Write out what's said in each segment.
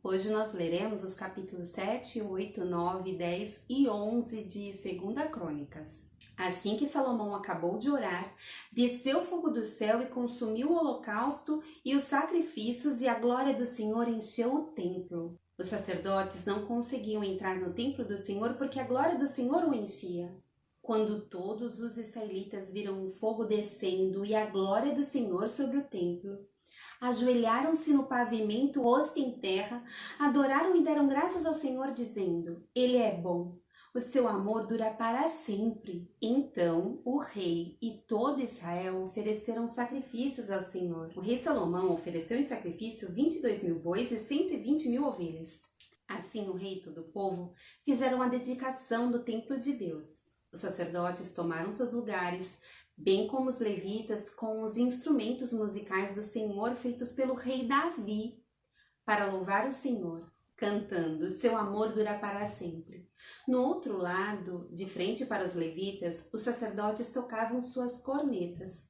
Hoje nós leremos os capítulos 7, 8, 9, 10 e 11 de 2 Crônicas. Assim que Salomão acabou de orar, desceu fogo do céu e consumiu o holocausto e os sacrifícios, e a glória do Senhor encheu o templo. Os sacerdotes não conseguiam entrar no templo do Senhor porque a glória do Senhor o enchia. Quando todos os israelitas viram o fogo descendo e a glória do Senhor sobre o templo, ajoelharam-se no pavimento, rosto em terra, adoraram e deram graças ao Senhor, dizendo: Ele é bom, o seu amor dura para sempre. Então o rei e todo Israel ofereceram sacrifícios ao Senhor. O rei Salomão ofereceu em sacrifício 22.000 bois e 120.000 ovelhas. Assim o rei e todo o povo fizeram a dedicação do templo de Deus. Os sacerdotes tomaram seus lugares, bem como os levitas, com os instrumentos musicais do Senhor feitos pelo rei Davi, para louvar o Senhor, cantando: seu amor dura para sempre. No outro lado, de frente para os levitas, os sacerdotes tocavam suas cornetas.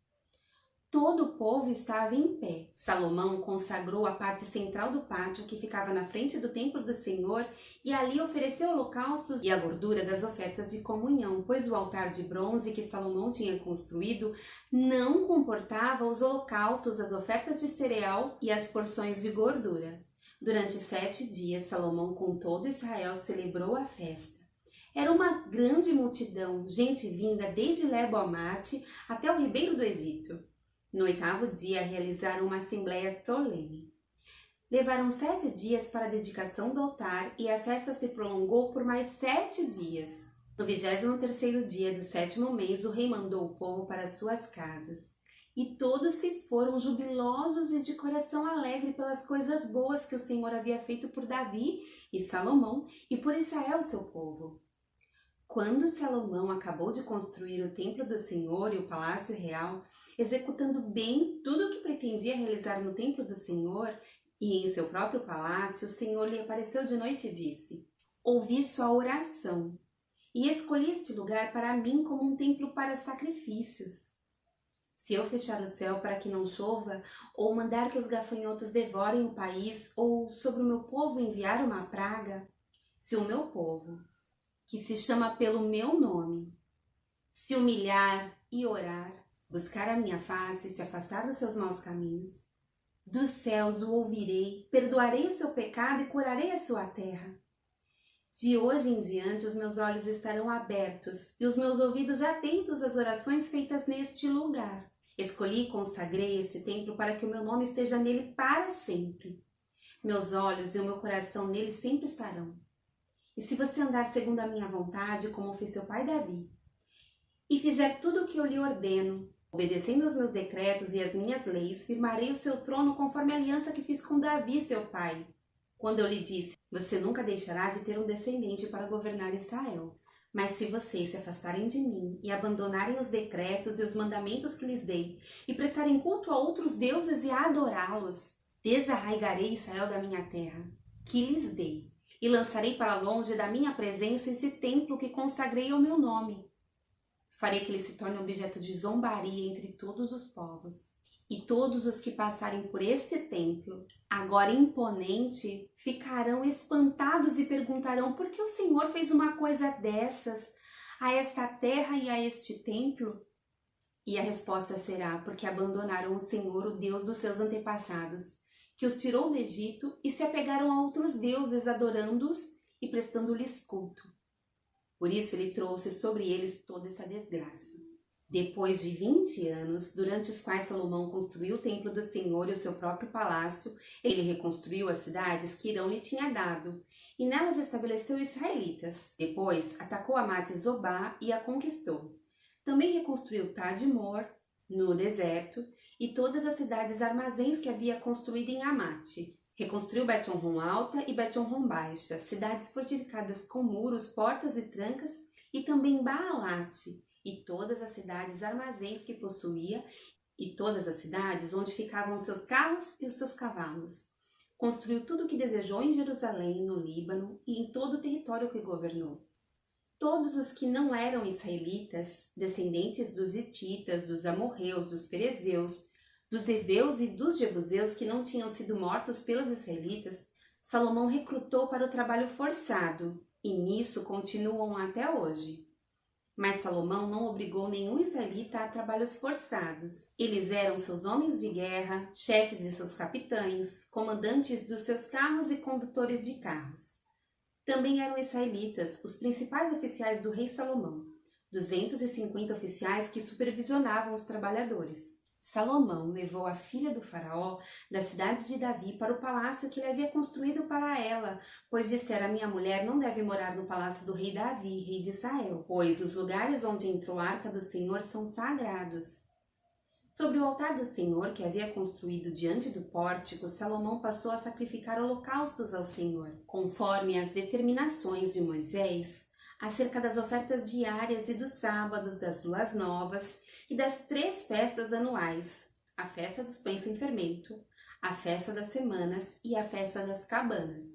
Todo o povo estava em pé. Salomão consagrou a parte central do pátio que ficava na frente do templo do Senhor e ali ofereceu holocaustos e a gordura das ofertas de comunhão, pois o altar de bronze que Salomão tinha construído não comportava os holocaustos, as ofertas de cereal e as porções de gordura. Durante 7 dias, Salomão com todo Israel celebrou a festa. Era uma grande multidão, gente vinda desde Lebo-Amate até o ribeiro do Egito. No 8º dia, realizaram uma assembleia solene. Levaram 7 dias para a dedicação do altar e a festa se prolongou por mais 7 dias. No 23º dia do 7º mês, o rei mandou o povo para suas casas. E todos se foram jubilosos e de coração alegre pelas coisas boas que o Senhor havia feito por Davi e Salomão e por Israel, seu povo. Quando Salomão acabou de construir o templo do Senhor e o palácio real, executando bem tudo o que pretendia realizar no templo do Senhor e em seu próprio palácio, o Senhor lhe apareceu de noite e disse: ouvi sua oração e escolhi este lugar para mim como um templo para sacrifícios. Se eu fechar o céu para que não chova, ou mandar que os gafanhotos devorem o país, ou sobre o meu povo enviar uma praga, se o meu povo, que se chama pelo meu nome, se humilhar e orar, buscar a minha face e se afastar dos seus maus caminhos, dos céus o ouvirei, perdoarei o seu pecado e curarei a sua terra. De hoje em diante os meus olhos estarão abertos e os meus ouvidos atentos às orações feitas neste lugar. Escolhi e consagrei este templo para que o meu nome esteja nele para sempre. Meus olhos e o meu coração nele sempre estarão. E se você andar segundo a minha vontade, como fez seu pai Davi, e fizer tudo o que eu lhe ordeno, obedecendo aos meus decretos e às minhas leis, firmarei o seu trono conforme a aliança que fiz com Davi, seu pai. Quando eu lhe disse: você nunca deixará de ter um descendente para governar Israel. Mas se vocês se afastarem de mim e abandonarem os decretos e os mandamentos que lhes dei, e prestarem culto a outros deuses e a adorá-los, desarraigarei Israel da minha terra, que lhes dei, e lançarei para longe da minha presença esse templo que consagrei ao meu nome. Farei que ele se torne objeto de zombaria entre todos os povos. E todos os que passarem por este templo, agora imponente, ficarão espantados e perguntarão: por que o Senhor fez uma coisa dessas a esta terra e a este templo? E a resposta será: porque abandonaram o Senhor, o Deus dos seus antepassados, que os tirou do Egito, e se apegaram a outros deuses, adorando-os e prestando-lhes culto. Por isso ele trouxe sobre eles toda essa desgraça. Depois de 20 anos, durante os quais Salomão construiu o templo do Senhor e o seu próprio palácio, ele reconstruiu as cidades que Hirão lhe tinha dado, e nelas estabeleceu israelitas. Depois, atacou Amate-Zobá e a conquistou. Também reconstruiu Tadmor, no deserto, e todas as cidades armazéns que havia construído em Amate. Reconstruiu Bet-Horon Alta e Bet-Horon Baixa, cidades fortificadas com muros, portas e trancas, e também Baalate, e todas as cidades armazéns que possuía, e todas as cidades onde ficavam os seus carros e os seus cavalos. Construiu tudo o que desejou em Jerusalém, no Líbano e em todo o território que governou. Todos os que não eram israelitas, descendentes dos hititas, dos amorreus, dos ferezeus, dos heveus e dos jebuseus que não tinham sido mortos pelos israelitas, Salomão recrutou para o trabalho forçado, e nisso continuam até hoje. Mas Salomão não obrigou nenhum israelita a trabalhos forçados. Eles eram seus homens de guerra, chefes de seus capitães, comandantes dos seus carros e condutores de carros. Também eram israelitas os principais oficiais do rei Salomão, 250 oficiais que supervisionavam os trabalhadores. Salomão levou a filha do faraó da cidade de Davi para o palácio que ele havia construído para ela, pois dissera: minha mulher não deve morar no palácio do rei Davi, rei de Israel, pois os lugares onde entrou a arca do Senhor são sagrados. Sobre o altar do Senhor que havia construído diante do pórtico, Salomão passou a sacrificar holocaustos ao Senhor, conforme as determinações de Moisés, acerca das ofertas diárias e dos sábados, das luas novas e das 3 festas anuais, a festa dos pães sem fermento, a festa das semanas e a festa das cabanas.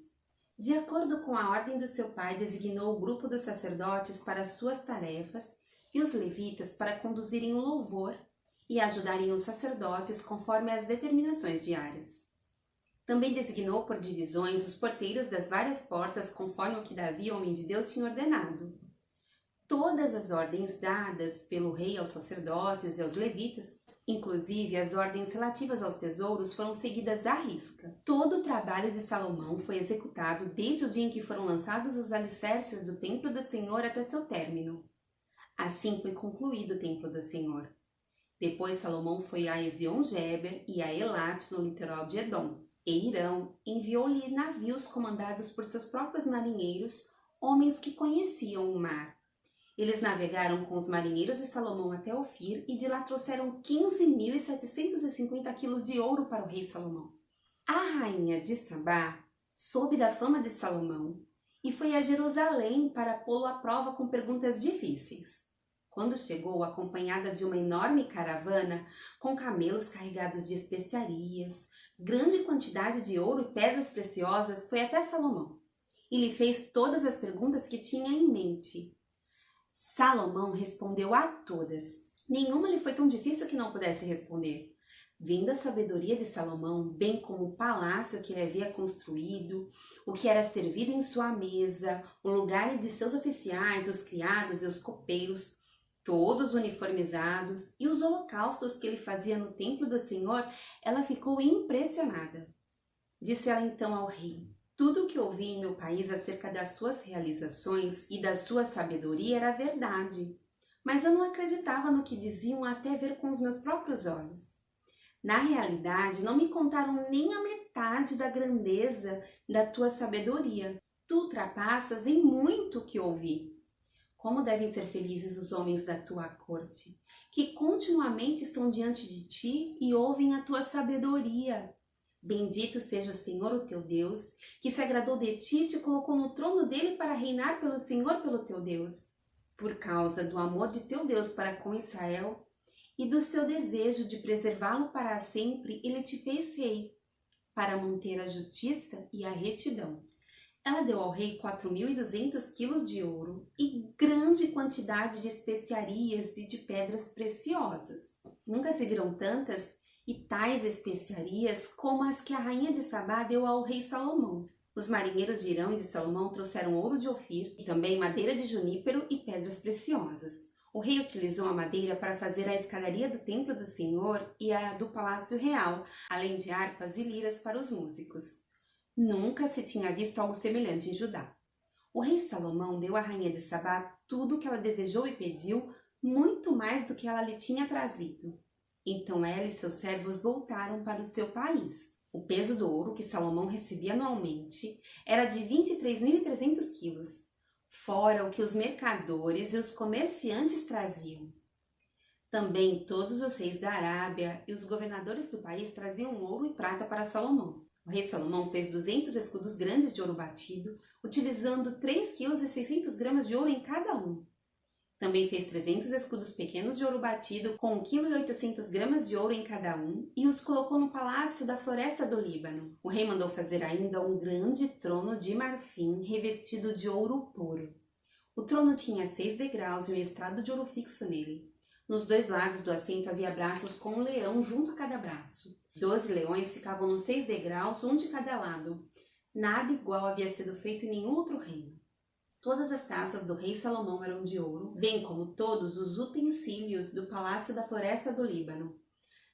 De acordo com a ordem do seu pai, designou o grupo dos sacerdotes para suas tarefas e os levitas para conduzirem o louvor e ajudarem os sacerdotes conforme as determinações diárias. Também designou por divisões os porteiros das várias portas conforme o que Davi, homem de Deus, tinha ordenado. Todas as ordens dadas pelo rei aos sacerdotes e aos levitas, inclusive as ordens relativas aos tesouros, foram seguidas à risca. Todo o trabalho de Salomão foi executado desde o dia em que foram lançados os alicerces do templo do Senhor até seu término. Assim foi concluído o templo do Senhor. Depois Salomão foi a Ezion-Geber e a Elat, no litoral de Edom. E Irão enviou-lhe navios comandados por seus próprios marinheiros, homens que conheciam o mar. Eles navegaram com os marinheiros de Salomão até Ofir e de lá trouxeram 15.750 quilos de ouro para o rei Salomão. A rainha de Sabá soube da fama de Salomão e foi a Jerusalém para pô-lo à prova com perguntas difíceis. Quando chegou, acompanhada de uma enorme caravana com camelos carregados de especiarias, grande quantidade de ouro e pedras preciosas, foi até Salomão e lhe fez todas as perguntas que tinha em mente. Salomão respondeu a todas. Nenhuma lhe foi tão difícil que não pudesse responder. Vendo a sabedoria de Salomão, bem como o palácio que ele havia construído, o que era servido em sua mesa, o lugar de seus oficiais, os criados e os copeiros, todos uniformizados, e os holocaustos que ele fazia no templo do Senhor, ela ficou impressionada. Disse ela então ao rei: tudo o que ouvi em meu país acerca das suas realizações e da sua sabedoria era verdade, mas eu não acreditava no que diziam até ver com os meus próprios olhos. Na realidade, não me contaram nem a metade da grandeza da tua sabedoria. Tu ultrapassas em muito o que ouvi. Como devem ser felizes os homens da tua corte, que continuamente estão diante de ti e ouvem a tua sabedoria. Bendito seja o Senhor, o teu Deus, que se agradou de ti e te colocou no trono dele para reinar pelo Senhor, pelo teu Deus. Por causa do amor de teu Deus para com Israel e do seu desejo de preservá-lo para sempre, ele te fez rei, para manter a justiça e a retidão. Ela deu ao rei 4.200 quilos de ouro e grande quantidade de especiarias e de pedras preciosas. Nunca se viram tantas e tais especiarias como as que a rainha de Sabá deu ao rei Salomão. Os marinheiros de Irão e de Salomão trouxeram ouro de Ofir e também madeira de junípero e pedras preciosas. O rei utilizou a madeira para fazer a escadaria do templo do Senhor e a do palácio real, além de harpas e liras para os músicos. Nunca se tinha visto algo semelhante em Judá. O rei Salomão deu à rainha de Sabá tudo o que ela desejou e pediu, muito mais do que ela lhe tinha trazido. Então ela e seus servos voltaram para o seu país. O peso do ouro que Salomão recebia anualmente era de 23.300 quilos, fora o que os mercadores e os comerciantes traziam. Também todos os reis da Arábia e os governadores do país traziam ouro e prata para Salomão. O rei Salomão fez 200 escudos grandes de ouro batido, utilizando 3,6 kg de ouro em cada um. Também fez 300 escudos pequenos de ouro batido com 1,8 kg de ouro em cada um e os colocou no palácio da floresta do Líbano. O rei mandou fazer ainda um grande trono de marfim revestido de ouro puro. O trono tinha 6 degraus e um estrado de ouro fixo nele. Nos 2 lados do assento havia braços com um leão junto a cada braço. 12 leões ficavam nos 6 degraus, um de cada lado. Nada igual havia sido feito em nenhum outro reino. Todas as taças do rei Salomão eram de ouro, bem como todos os utensílios do palácio da floresta do Líbano.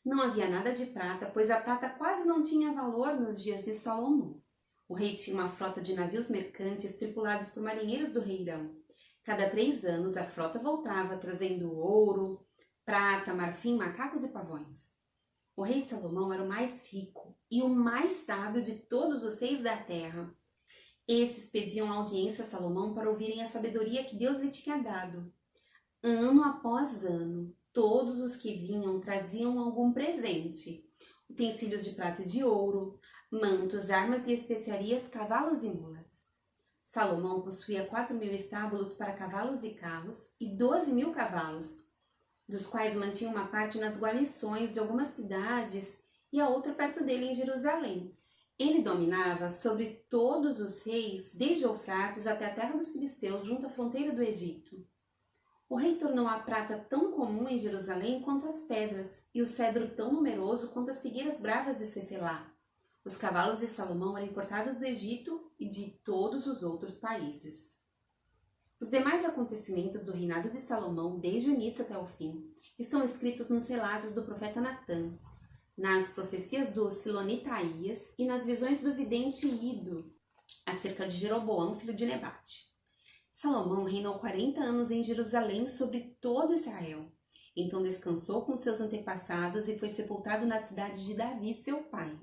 Não havia nada de prata, pois a prata quase não tinha valor nos dias de Salomão. O rei tinha uma frota de navios mercantes tripulados por marinheiros do rei Irão. Cada 3 anos a frota voltava trazendo ouro, prata, marfim, macacos e pavões. O rei Salomão era o mais rico e o mais sábio de todos os reis da terra. Estes pediam audiência a Salomão para ouvirem a sabedoria que Deus lhe tinha dado. Ano após ano, todos os que vinham traziam algum presente: utensílios de prata e de ouro, mantos, armas e especiarias, cavalos e mulas. Salomão possuía 4.000 estábulos para cavalos e carros e 12.000 cavalos, dos quais mantinha uma parte nas guarnições de algumas cidades e a outra perto dele em Jerusalém. Ele dominava sobre todos os reis, desde Eufrates até a terra dos filisteus, junto à fronteira do Egito. O rei tornou a prata tão comum em Jerusalém quanto as pedras, e o cedro tão numeroso quanto as figueiras bravas de Cefelá. Os cavalos de Salomão eram importados do Egito e de todos os outros países. Os demais acontecimentos do reinado de Salomão, desde o início até o fim, estão escritos nos relatos do profeta Natã, nas profecias do Silonita Aías e nas visões do vidente Ido, acerca de Jeroboão, filho de Nebate. Salomão reinou 40 anos em Jerusalém sobre todo Israel. Então descansou com seus antepassados e foi sepultado na cidade de Davi, seu pai.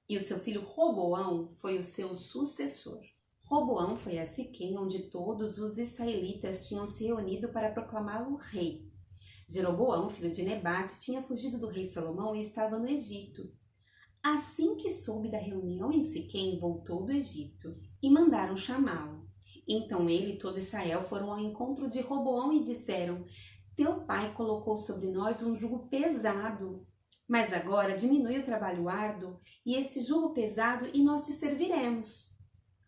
E o seu filho Roboão foi o seu sucessor. Roboão foi a Siquém, onde todos os israelitas tinham se reunido para proclamá-lo rei. Jeroboão, filho de Nebate, tinha fugido do rei Salomão e estava no Egito. Assim que soube da reunião em Siquém, voltou do Egito e mandaram chamá-lo. Então ele e todo Israel foram ao encontro de Roboão e disseram: Teu pai colocou sobre nós um jugo pesado, mas agora diminui o trabalho árduo e este jugo pesado e nós te serviremos.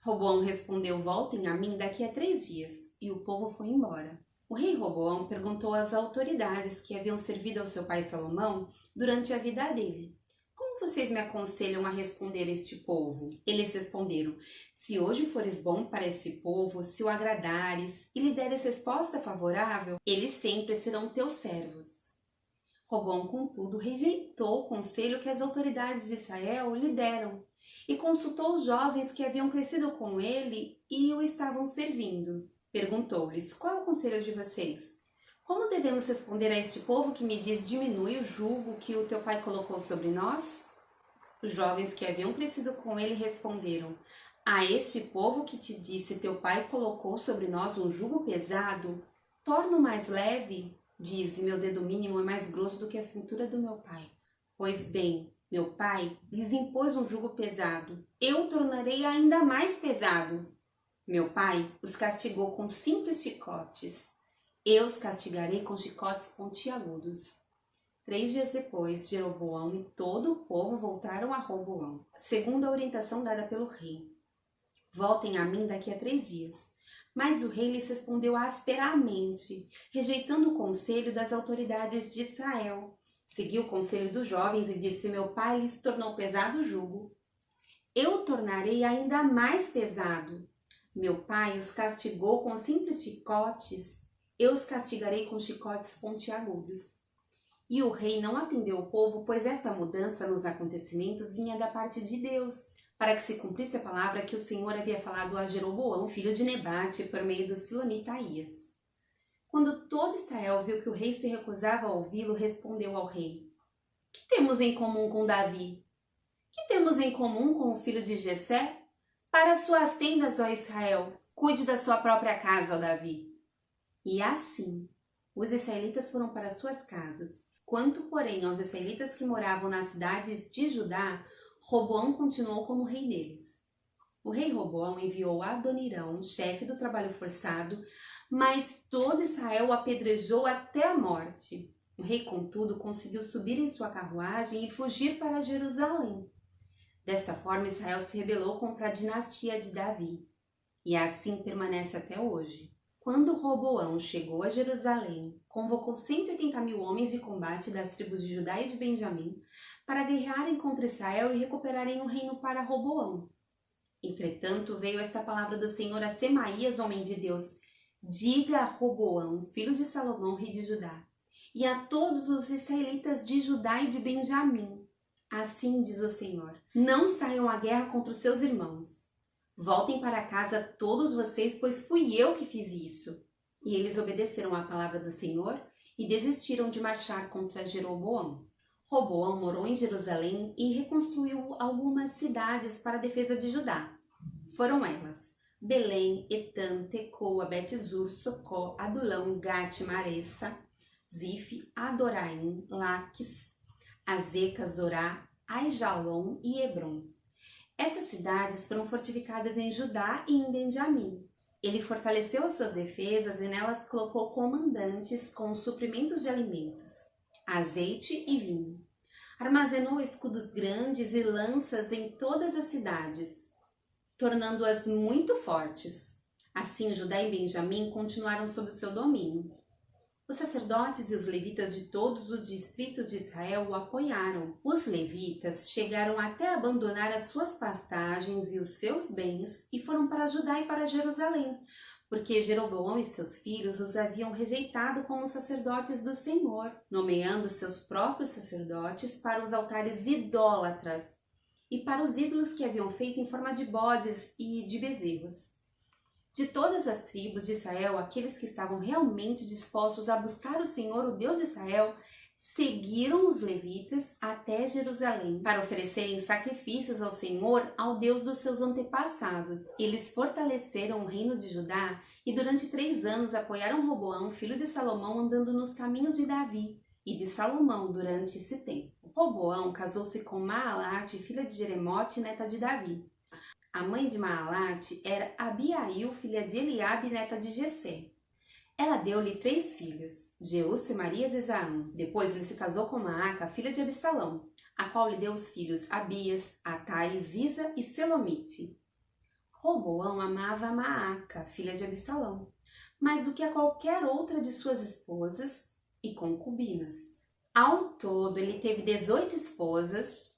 Roboão respondeu: Voltem a mim daqui a 3 dias. E o povo foi embora. O rei Roboão perguntou às autoridades que haviam servido ao seu pai Salomão durante a vida dele: Como vocês me aconselham a responder a este povo? Eles responderam: Se hoje fores bom para esse povo, se o agradares e lhe deres resposta favorável, eles sempre serão teus servos. Roboão, contudo, rejeitou o conselho que as autoridades de Israel lhe deram e consultou os jovens que haviam crescido com ele e o estavam servindo. Perguntou-lhes: Qual é o conselho de vocês? Como devemos responder a este povo que me diz: Diminui o jugo que o teu pai colocou sobre nós? Os jovens que haviam crescido com ele responderam: A este povo que te disse: Teu pai colocou sobre nós um jugo pesado, torna-o mais leve. Dize: Meu dedo mínimo é mais grosso do que a cintura do meu pai. Pois bem, meu pai lhes impôs um jugo pesado, eu o tornarei ainda mais pesado. Meu pai os castigou com simples chicotes, eu os castigarei com chicotes pontiagudos. 3 dias depois, Jeroboão e todo o povo voltaram a Roboão, segundo a orientação dada pelo rei. Voltem a mim daqui a 3 dias. Mas o rei lhes respondeu asperamente, rejeitando o conselho das autoridades de Israel. Seguiu o conselho dos jovens e disse: Meu pai lhes tornou pesado o jugo. Eu o tornarei ainda mais pesado. Meu pai os castigou com simples chicotes, eu os castigarei com chicotes pontiagudos. E o rei não atendeu o povo, pois esta mudança nos acontecimentos vinha da parte de Deus, para que se cumprisse a palavra que o Senhor havia falado a Jeroboão, filho de Nebate, por meio do Silonita Aías. Quando todo Israel viu que o rei se recusava a ouvi-lo, respondeu ao rei: Que temos em comum com Davi? Que temos em comum com o filho de Jessé? Para suas tendas, ó Israel, cuide da sua própria casa, ó Davi. E assim, os israelitas foram para suas casas. Quanto, porém, aos israelitas que moravam nas cidades de Judá, Roboão continuou como rei deles. O rei Roboão enviou Adonirão, chefe do trabalho forçado, mas todo Israel o apedrejou até a morte. O rei, contudo, conseguiu subir em sua carruagem e fugir para Jerusalém. Desta forma, Israel se rebelou contra a dinastia de Davi, e assim permanece até hoje. Quando Roboão chegou a Jerusalém, convocou 180.000 homens de combate das tribos de Judá e de Benjamim para guerrearem contra Israel e recuperarem o reino para Roboão. Entretanto, veio esta palavra do Senhor a Semaías, homem de Deus: diga a Roboão, filho de Salomão, rei de Judá, e a todos os israelitas de Judá e de Benjamim: assim diz o Senhor, não saiam à guerra contra os seus irmãos. Voltem para casa todos vocês, pois fui eu que fiz isso. E eles obedeceram à palavra do Senhor e desistiram de marchar contra Jeroboão. Roboão morou em Jerusalém e reconstruiu algumas cidades para a defesa de Judá. Foram elas: Belém, Etã, Tecoa, Bet-zur, Socó, Adulão, Gate, Maressa, Zif, Adoraim, Laques, Azeca, Zorá, Aijalon e Hebron. Essas cidades foram fortificadas em Judá e em Benjamim. Ele fortaleceu as suas defesas e nelas colocou comandantes com suprimentos de alimentos, azeite e vinho. Armazenou escudos grandes e lanças em todas as cidades, tornando-as muito fortes. Assim, Judá e Benjamim continuaram sob o seu domínio. Os sacerdotes e os levitas de todos os distritos de Israel o apoiaram. Os levitas chegaram até abandonar as suas pastagens e os seus bens e foram para Judá e para Jerusalém, porque Jeroboão e seus filhos os haviam rejeitado como sacerdotes do Senhor, nomeando seus próprios sacerdotes para os altares idólatras e para os ídolos que haviam feito em forma de bodes e de bezerros. De todas as tribos de Israel, aqueles que estavam realmente dispostos a buscar o Senhor, o Deus de Israel, seguiram os levitas até Jerusalém para oferecerem sacrifícios ao Senhor, ao Deus dos seus antepassados. Eles fortaleceram o reino de Judá e durante 3 anos apoiaram Roboão, filho de Salomão, andando nos caminhos de Davi e de Salomão durante esse tempo. Roboão casou-se com Maalate, filha de Jeremote, neta de Davi. A mãe de Maalate era Abiail, filha de Eliabe, neta de Jessé. Ela deu-lhe 3 filhos, Jeú, Semarias e Zaão. Depois ele se casou com Maaca, filha de Absalão, a qual lhe deu os filhos Abias, Atai, Ziza e Selomite. Roboão amava Maaca, filha de Absalão, mais do que a qualquer outra de suas esposas e concubinas. Ao todo, ele teve 18 esposas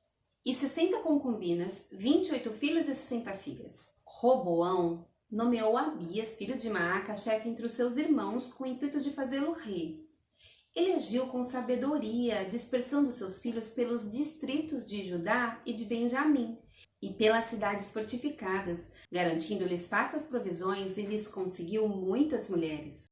e 60 concubinas, 28 filhos e 60 filhas. Roboão nomeou Abias, filho de Maaca, chefe entre os seus irmãos, com o intuito de fazê-lo rei. Ele agiu com sabedoria, dispersando seus filhos pelos distritos de Judá e de Benjamim, e pelas cidades fortificadas, garantindo-lhes fartas provisões, e lhes conseguiu muitas mulheres.